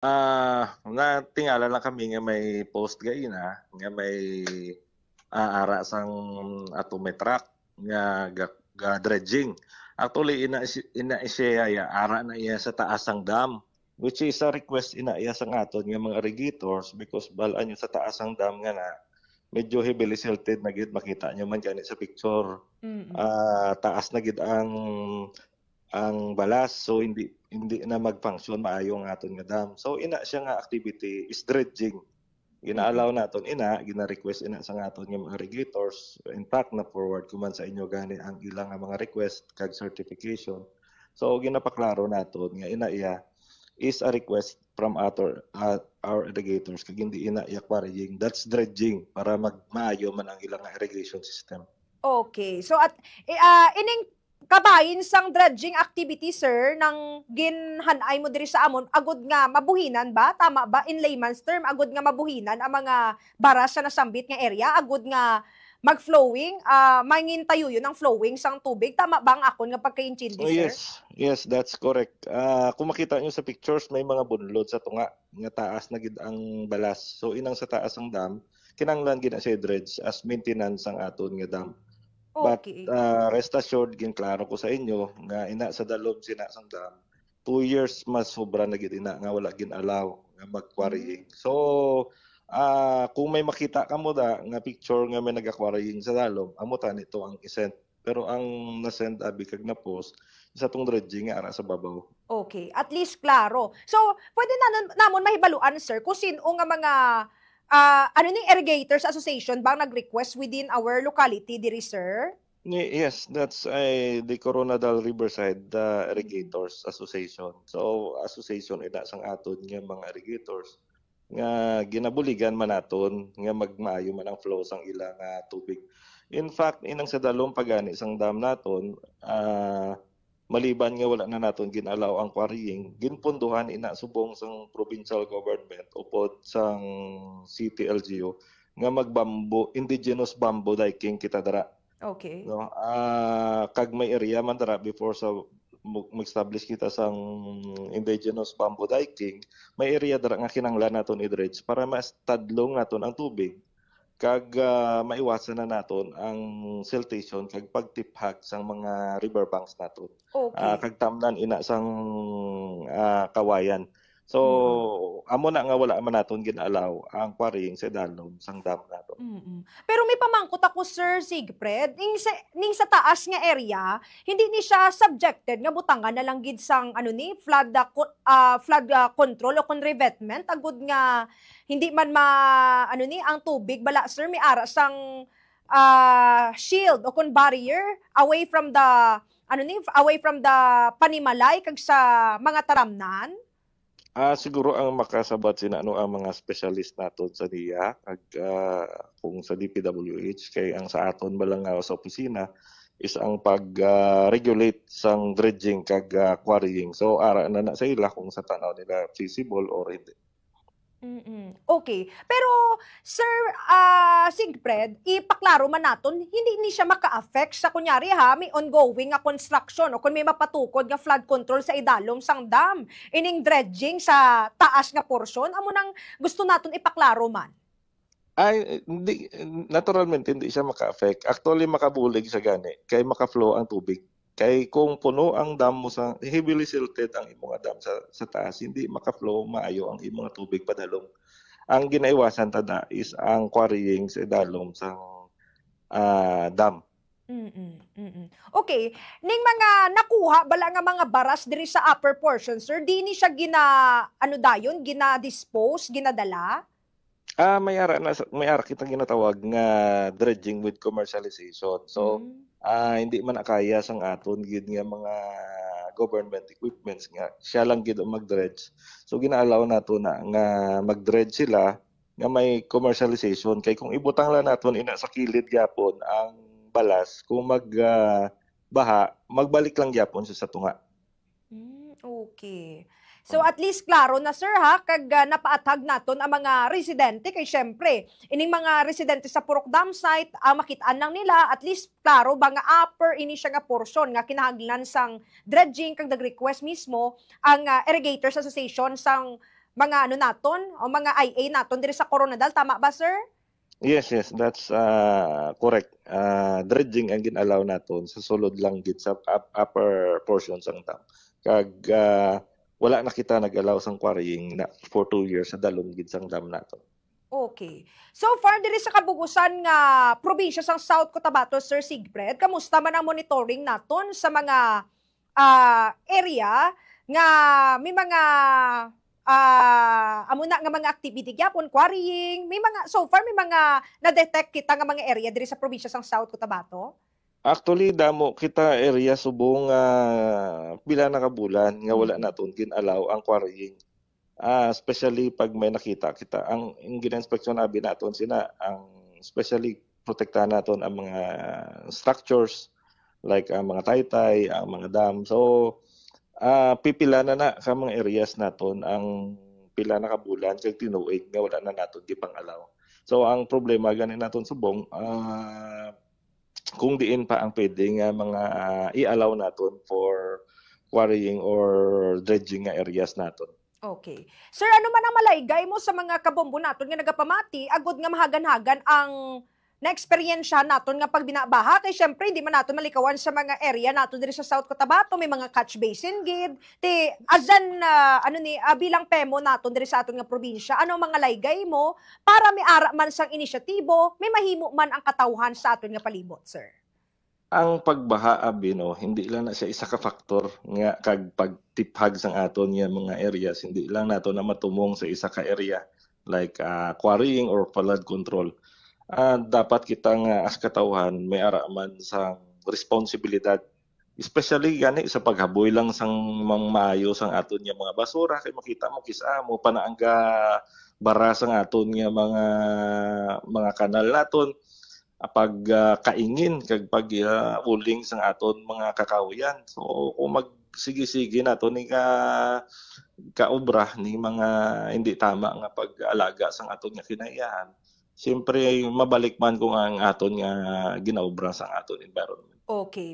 Nga tingala lang kami nga may post gaina, nga may ara sang ato may truck nga dredging. Actually ina siya ya ara na iya sa taas ang dam, which is a request ina iya sang aton nga mga irrigators because balaan nyo sa taas ang dam nga na medyo heavily silted na gid makita nyo man gani sa picture. Mm. Taas na gid ang balas, so hindi hindi na mag-function maayo ang aton nga dam. So ina siya nga activity is dredging. Mm. Gina-allow naton ina, gina-request ina sa aton nga mga irrigators. In fact, na-forward ko man sa inyo gani ang ilang nga mga request kag certification. So ginapaklaro naton nga ina iya is a request from our irrigators kag hindi ina iya quarrying. That's dredging para magmaayo man ang ilang nga irrigation system. Okay. So at ining kabayin sang dredging activity sir nang ginhanay mo diri sa amon agud nga mabuhinan ba tama ba in layman's term agud nga mabuhinan ang mga baras sa nasambit nga area agud nga mag-flowing mangintayo yun ang flowing sang tubig tama ba ang akon nga pagkaintindi Oh, sir? yes, that's correct. Kung makita nyo sa pictures, may mga bunlod sa tunga nga taas na gid ang balas. So inang sa taas ang dam, kinanglan gid na siya dredge as maintenance ang aton nga dam. But Okay. rest assured, ginklaro ko sa inyo nga ina sa dalom sina sang dam, 2 years mas sobra na gid ina nga wala gin-allow nga Mm. mag-quarrying. So kung may makita ka mo da nga picture nga may naga-quarrying sa dalom, amo ta nito ang isend. Pero ang na-send abi kag na post sa tong dredging nga ara sa babaw. Okay, at least klaro. So, pwede na namon mahibaluan sir kung sino nga mga ano ni Irrigators Association bang nag-request within our locality diri sir? Yes, that's the Coronadal Riverside Mm. Irrigators Association. So association ina sang aton nga mga irrigators nga ginabuligan man naton nga magmaayo man ang flow sang ilang tubig. In fact, inang sa dalom pagani sang dam naton, maliban nga wala na naton ginalaw ang quarrying, ginpunduhan ina subong sang provincial government upod sang city LGU nga magbambo indigenous bamboo diking kita dara. Okay. No, kag may area man dara before sa mag-establish kita sang indigenous bamboo diking, may area dara nga kinanglan naton i-dredge para mas-tadlong naton ang tubig kag maiwasan na naton ang siltation kag pagtiphag sang mga riverbanks naton. Okay. Kag tamnan ina sang kawayan. Mm. So amo na nga wala man naton gin-allow ang quarrying sa dalom sang dam naton. Mm. Pero may pamangkot ako, Sir Sigfred, ning sa taas nga area, hindi ni siya subjected nga butangan na lang gid sang ano ni flood control o kon revetment agud nga hindi man ano ni ang tubig bala sir may ara sang shield o kon barrier away from the ano ni away from the panimalay kag sa mga taramnan. Siguro ang makasabat sina ano ang mga specialist naton sa NIA kag kung sa DPWH kay ang sa aton ba lang sa opisina is ang pag regulate sang dredging kag quarrying. So ara na na sa ila kung sa tanaw nila feasible or hindi. Mm. Okay. Pero, Sir Sigfred, ipaklaro man naton, hindi ni siya maka-affect sa kunyari ha, may ongoing nga construction o kung may mapatukod nga flood control sa idalom sang dam, ining dredging sa taas nga porsyon, amo nang gusto naton ipaklaro man. Hindi naturalmente hindi siya maka-affect. Actually makabulig siya gani kay maka-flow ang tubig. Kay kung puno ang dam mo sa heavily silted ang imong dam sa taas, hindi maka-flow maayo ang imong tubig padalom. Ang ginaiwasan tada is ang quarrying sa dalom sang dam. Mm. Mm. Okay, ning mga nakuha bala nga mga baras diri sa upper portion, sir, di ni siya ano dayon, gina-dispose, ginadala? May ara kitang ginatawag nga dredging with commercialization. So Mm. hindi man kaya sang aton gid nga mga government equipments nga siya lang gid ang mag-dredge. So gina-allow nato na nga mag-dredge sila nga may commercialization kay kung ibutang lang naton ina sa kilid gyapon ang balas kung baha magbalik lang gyapon siya sa tunga. Okay. So at least klaro na sir ha kag napaatag naton ang mga residente kay syempre ining mga residente sa Purok Dam site makitaan lang nila at least klaro ba nga upper ini siya nga portion nga kinahanglan sang dredging kag nag-request mismo ang Irrigators Association sang mga ano naton o mga IA naton diri sa Coronadal, tama ba sir? Yes, yes, that's correct. Dredging ang ginalaw naton sa sulod lang gid sa upper portion sang dam. Kag wala na kita nag-allow sang quarrying na for 2 years sa dalom gid sang dam naton. Okay. So far diri sa kabugusan nga probinsya sang South Cotabato, Sir Sigfred, kamusta man ang monitoring naton sa mga area nga may mga amo na nga mga activity gyapon, quarrying, may mga so far may mga na-detect kita nga mga area diri sa probinsya sang South Cotabato? Actually, damo kita area subong pila na ka bulan nga wala naton kin-allow ang quarrying. Especially pag may nakita kita, ang gina-inspeksyon nabi naton sina ang especially protektahan naton ang mga structures like ang mga taytay, ang mga dam. So, pipila na ka mga areas naton ang pila na ka bulan kag tinuig nga wala na naton gipang-allow. So, ang problema gani naton subong kung diin pa ang pwede nga mga i-allow naton for quarrying or dredging nga areas naton. Okay. Sir, ano man ang malaygay mo sa mga kabombo naton nga nagapamati, agud nga mahagan-hagan ang na-experiensya naton nga pag binabaha, kay syempre hindi man naton malikawan sa mga area naton diri sa South Cotabato, may mga catch basin gid. Ti azan bilang PEMO naton diri sa aton nga probinsya, ano ang mga laygay mo para may ara man sang inisyatibo, may mahimo man ang katawhan sa aton nga palibot, sir? Ang pagbaha abi no, hindi lang na siya isa ka factor nga kag pagtiphag sang aton nga mga areas, hindi lang nato na matumong sa isa ka area like quarrying or flood control. Dapat kita nga as katawhan may ara man sang responsibilidad, especially gani sa paghaboy lang sang maayo sang aton nga mga basura, kay makita mo kisa mo panaangga bara sang aton nga mga kanal naton pag kaingin kag pag uling sang aton mga kakawyan. So kung magsige-sige naton ni kaobra ni mga hindi tama nga pag-alaga sang aton nga kinaiyahan, siyempre mabalik man kung ang aton nga ginaobra sang aton environment. Okay.